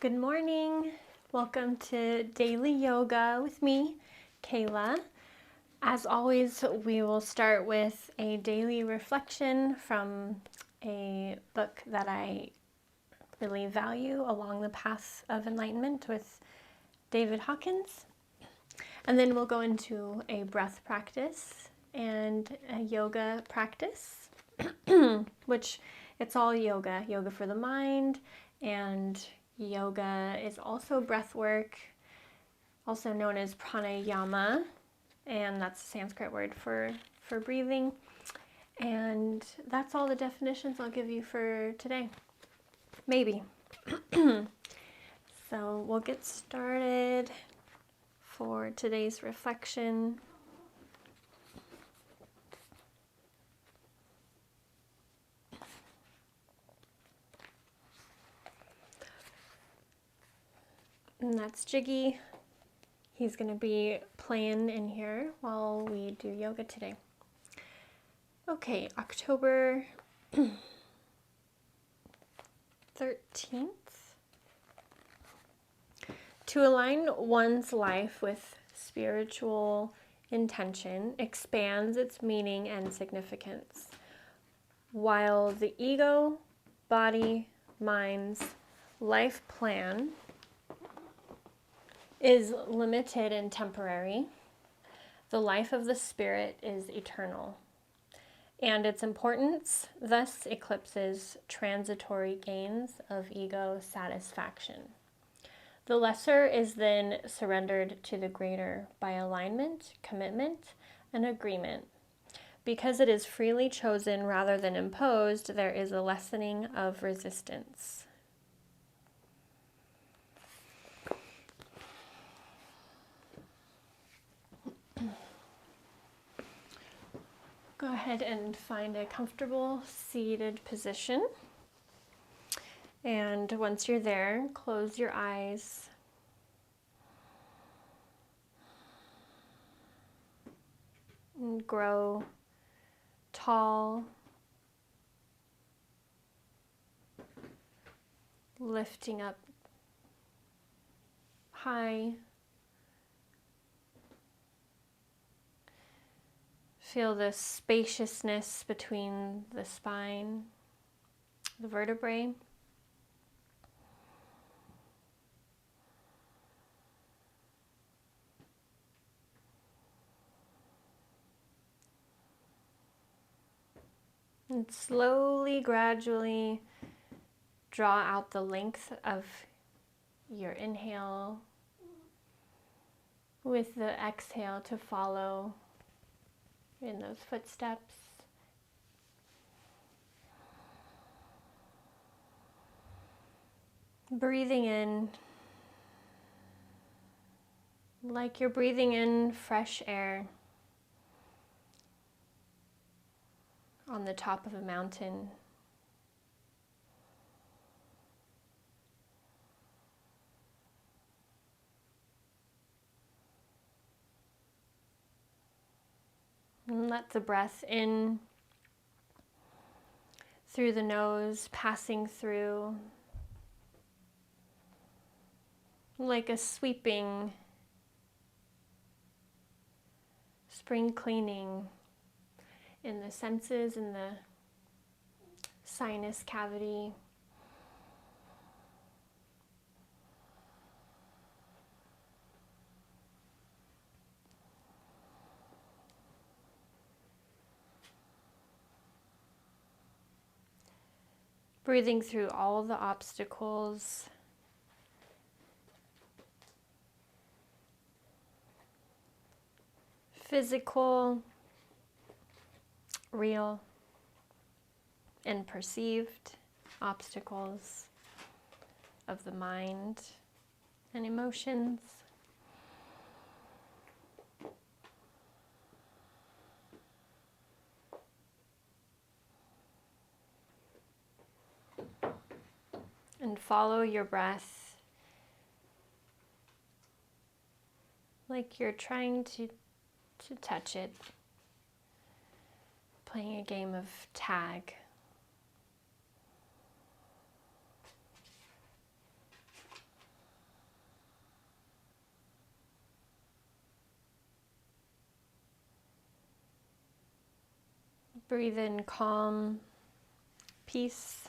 Good morning. Welcome to Daily Yoga with me, Kayla. As always, we will start with a daily reflection from a book that I really value, Along the Path of Enlightenment with David Hawkins. And then we'll go into a breath practice and a yoga practice, which it's all yoga for the mind, and yoga is also breath work, also known as pranayama, and that's a Sanskrit word for breathing. And that's all the definitions I'll give you for today. Maybe. So we'll get started for today's reflection. And that's Jiggy. He's going to be playing in here while we do yoga today. Okay, October 13th. To align one's life with spiritual intention expands its meaning and significance, while the ego, body, mind's life plan is limited and temporary. The life of the spirit is eternal, and its importance thus eclipses transitory gains of ego satisfaction. The lesser is then surrendered to the greater by alignment, commitment, and agreement. Because it is freely chosen rather than imposed, there is a lessening of resistance. Go ahead and find a comfortable seated position. And once you're there, close your eyes. And grow tall, lifting up high. Feel the spaciousness between the spine, the vertebrae. And slowly, gradually draw out the length of your inhale with the exhale to follow in those footsteps. Breathing in like you're breathing in fresh air on the top of a mountain. And let the breath in through the nose, passing through like a sweeping spring cleaning in the senses, in the sinus cavity. Breathing through all the obstacles. Physical, real, and perceived obstacles of the mind and emotions. And follow your breath like you're trying to touch it, playing a game of tag. Breathe in calm, peace.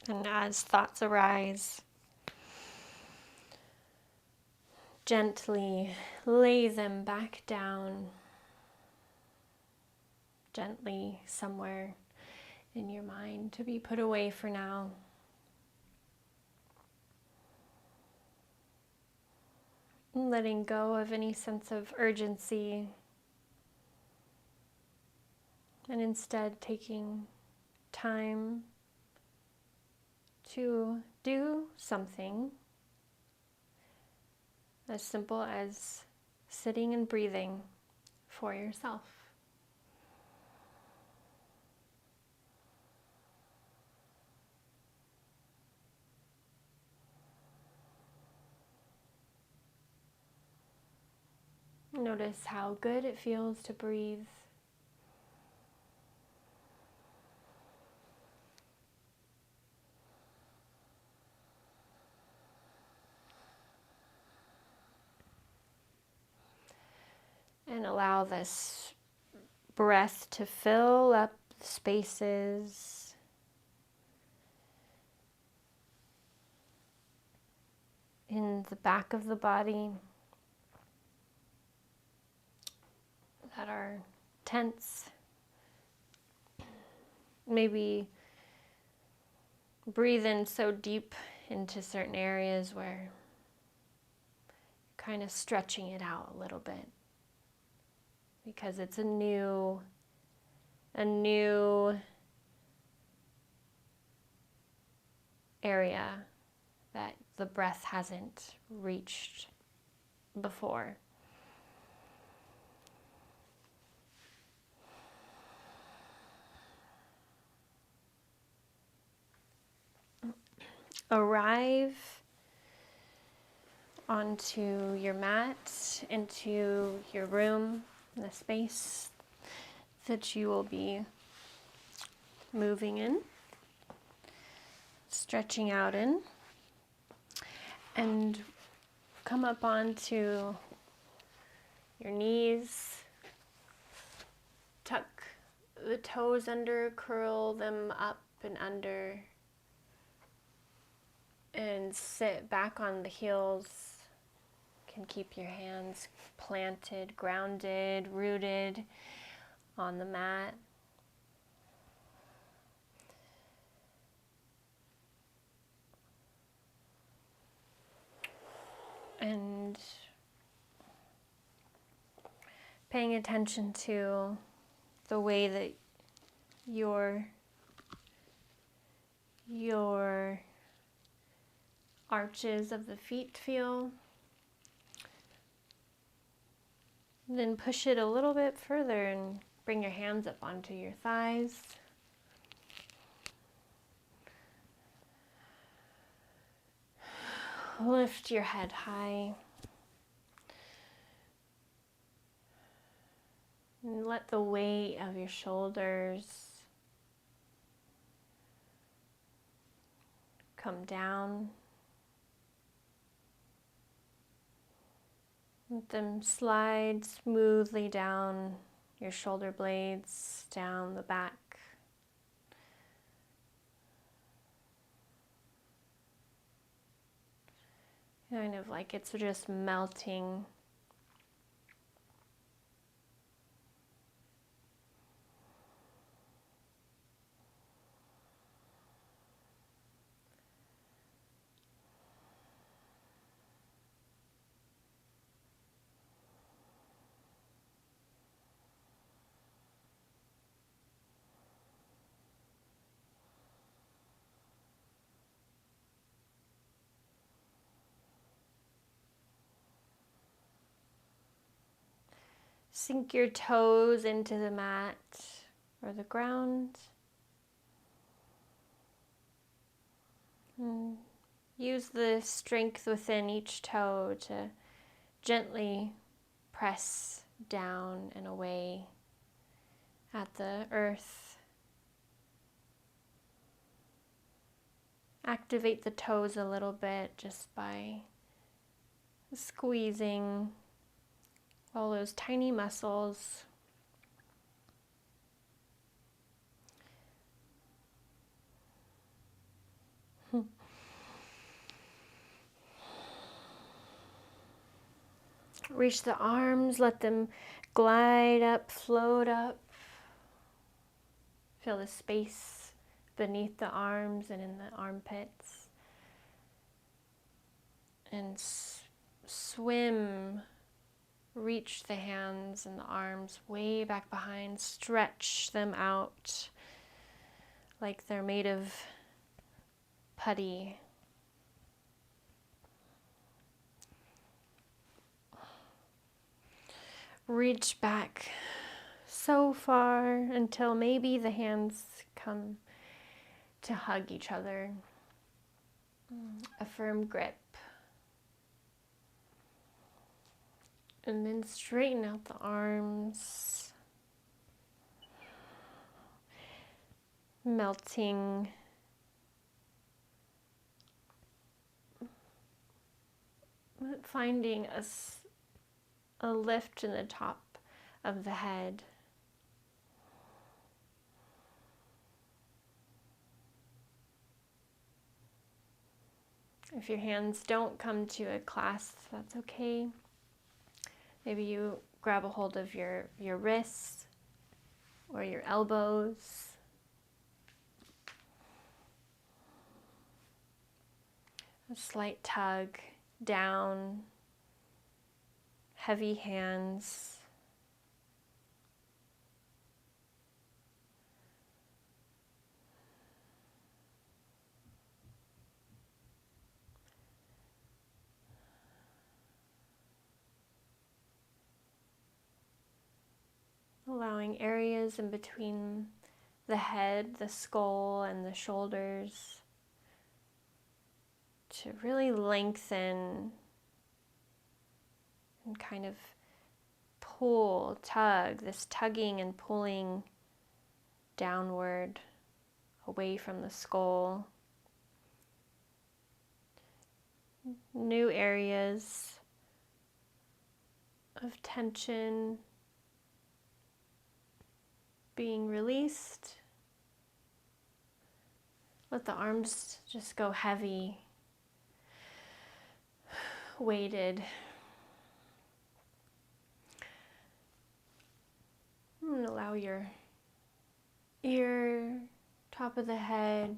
And as thoughts arise, gently lay them back down, gently somewhere in your mind to be put away for now. Letting go of any sense of urgency, and instead taking time to do something as simple as sitting and breathing for yourself. Notice how good it feels to breathe. And allow this breath to fill up the spaces in the back of the body that are tense. Maybe breathe in so deep into certain areas where you're kind of stretching it out a little bit, because it's a new area that the breath hasn't reached before. Arrive onto your mat, into your room, the space that you will be moving in, stretching out in, and come up onto your knees. Tuck the toes under, curl them up and under, and sit back on the heels. You can keep your hands planted, grounded, rooted on the mat. And paying attention to the way that your arches of the feet feel. Then push it a little bit further and bring your hands up onto your thighs. Lift your head high. And let the weight of your shoulders come down. Let them slide smoothly down your shoulder blades, down the back. Kind of like it's just melting. Sink your toes into the mat or the ground. And use the strength within each toe to gently press down and away at the earth activate the toes a little bit just by squeezing all those tiny muscles. Reach the arms, let them glide up, float up. Feel the space beneath the arms and in the armpits. And swim. Reach the hands and the arms way back behind. Stretch them out like they're made of putty. Reach back so far until maybe the hands come to hug each other. A firm grip. And then straighten out the arms. Melting. Finding a lift in the top of the head. If your hands don't come to a clasp, that's okay. Maybe you grab a hold of your wrists or your elbows. A slight tug down, heavy hands. Allowing areas in between the head, the skull, and the shoulders to really lengthen and kind of pull, tug, this tugging and pulling downward away from the skull. New areas of tension being released. Let the arms just go heavy, weighted. And allow your ear, top of the head,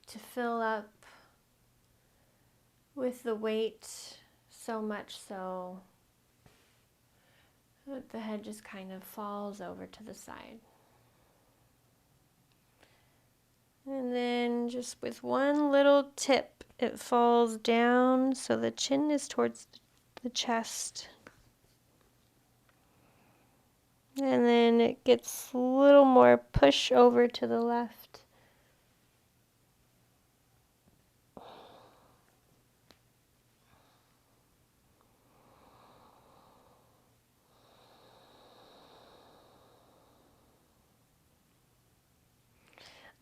to fill up with the weight, so much so that the head just kind of falls over to the side. And then just with one little tip, it falls down so the chin is towards the chest. And then it gets a little more push over to the left.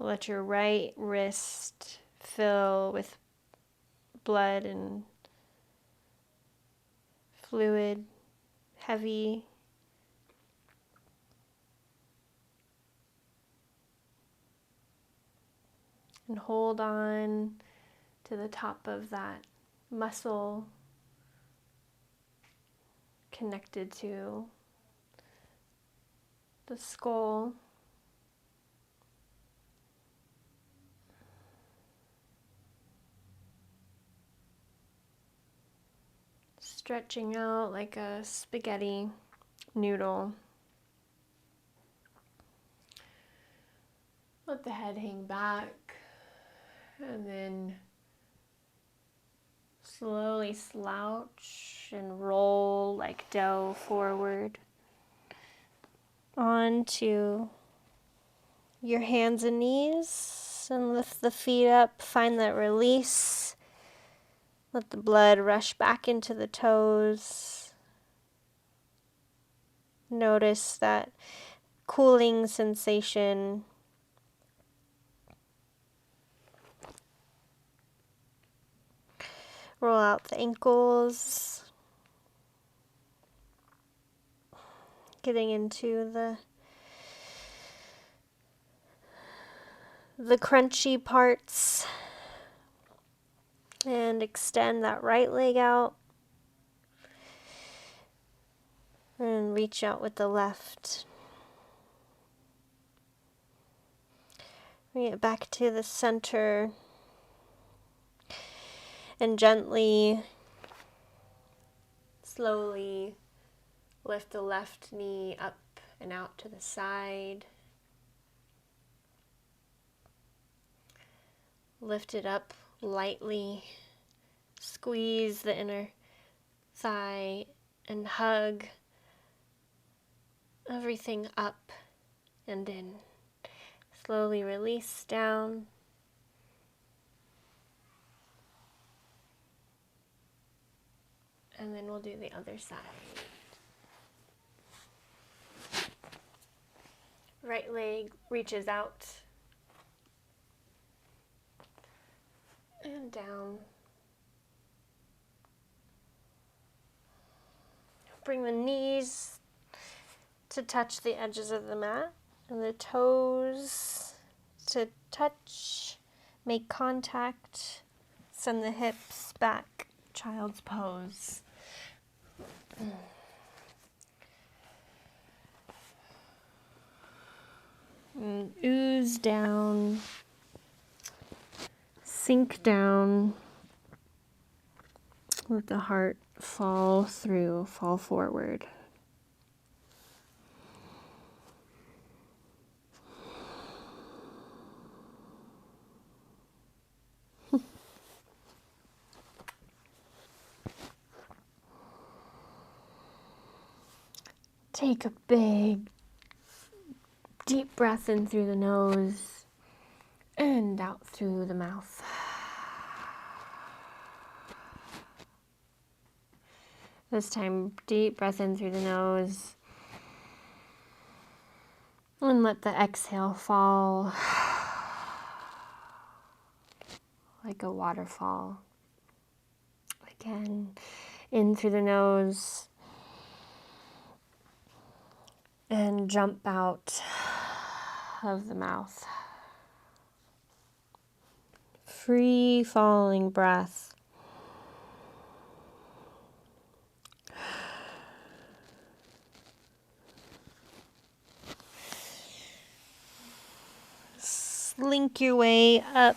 Let your right wrist fill with blood and fluid, heavy. And hold on to the top of that muscle connected to the skull. Stretching out like a spaghetti noodle. Let the head hang back, and then slowly slouch and roll like dough forward onto your hands and knees, and lift the feet up. Find that release. Let the blood rush back into the toes. Notice that cooling sensation. Roll out the ankles. Getting into the crunchy parts. And extend that right leg out. And reach out with the left. Bring it back to the center. And gently, slowly lift the left knee up and out to the side. Lift it up lightly. Squeeze the inner thigh and hug everything up and in. Slowly release down. And then we'll do the other side. Right leg reaches out and down. Bring the knees to touch the edges of the mat and the toes to touch, make contact, send the hips back, child's pose. And ooze down, sink down, let the heart fall through, fall forward. Take a big, deep breath in through the nose and out through the mouth. This time, deep breath in through the nose and let the exhale fall like a waterfall. Again, in through the nose and jump out of the mouth. Free falling breath. Slink your way up,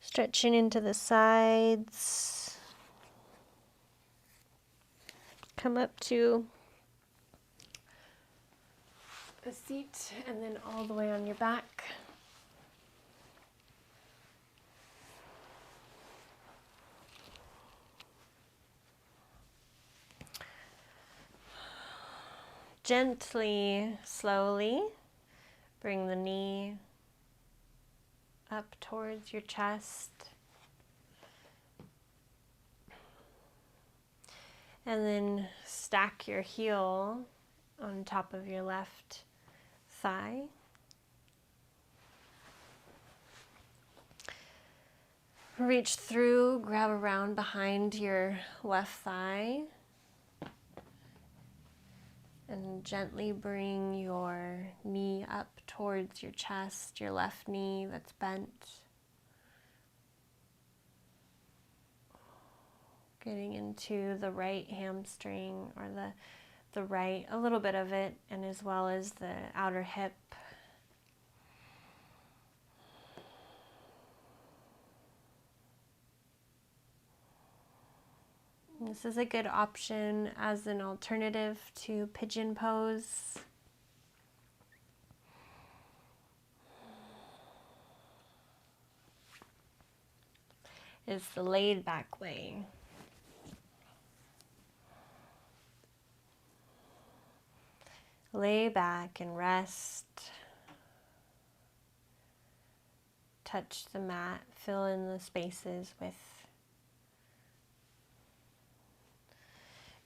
stretching into the sides. Come up to a seat and then all the way on your back. Gently, slowly, bring the knee up towards your chest. And then stack your heel on top of your left thigh. Reach through, grab around behind your left thigh. And gently bring your knee up towards your chest, your left knee that's bent. Getting into the right hamstring or the right, a little bit of it, and as well as the outer hip. This is a good option as an alternative to pigeon pose. It's the laid back way. Lay back and rest. Touch the mat, fill in the spaces with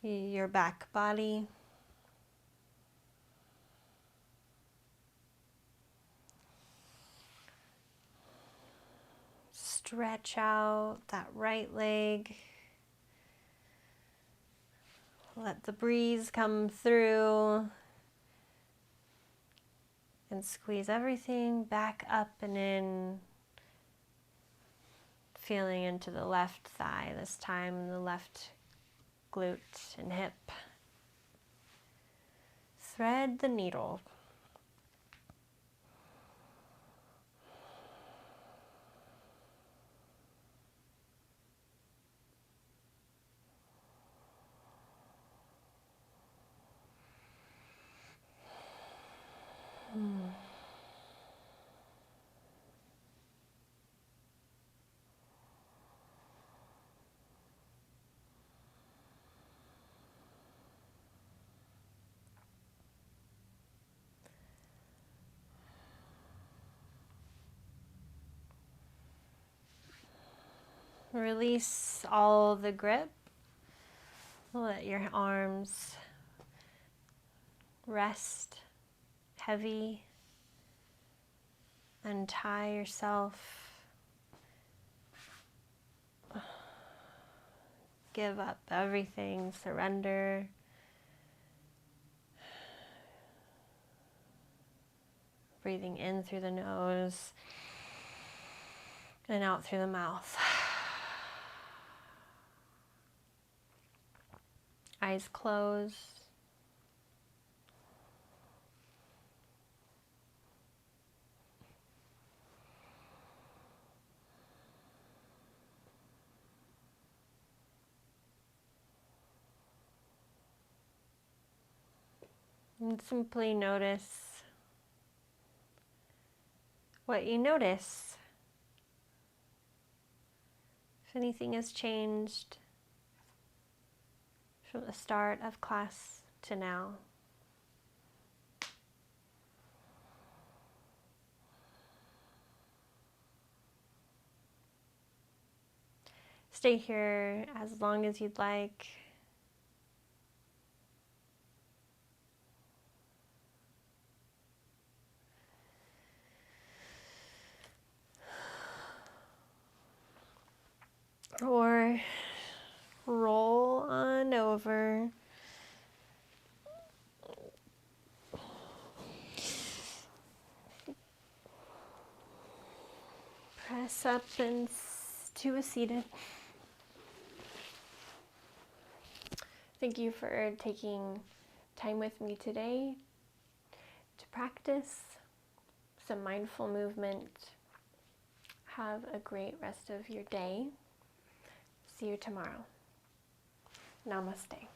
your back body. stretch out that right leg. Let the breeze come through and squeeze everything back up and in. Feeling into the left thigh, this time the left glute and hip. Thread the needle. Release all the grip. Let your arms rest heavy. Untie yourself. Give up everything. Surrender. Breathing in through the nose and out through the mouth. Eyes closed. And simply notice what you notice. If anything has changed from the start of class to now. Stay here as long as you'd like. Or roll on over. Press up to a seated. Thank you for taking time with me today to practice some mindful movement. Have a great rest of your day. See you tomorrow. Namaste.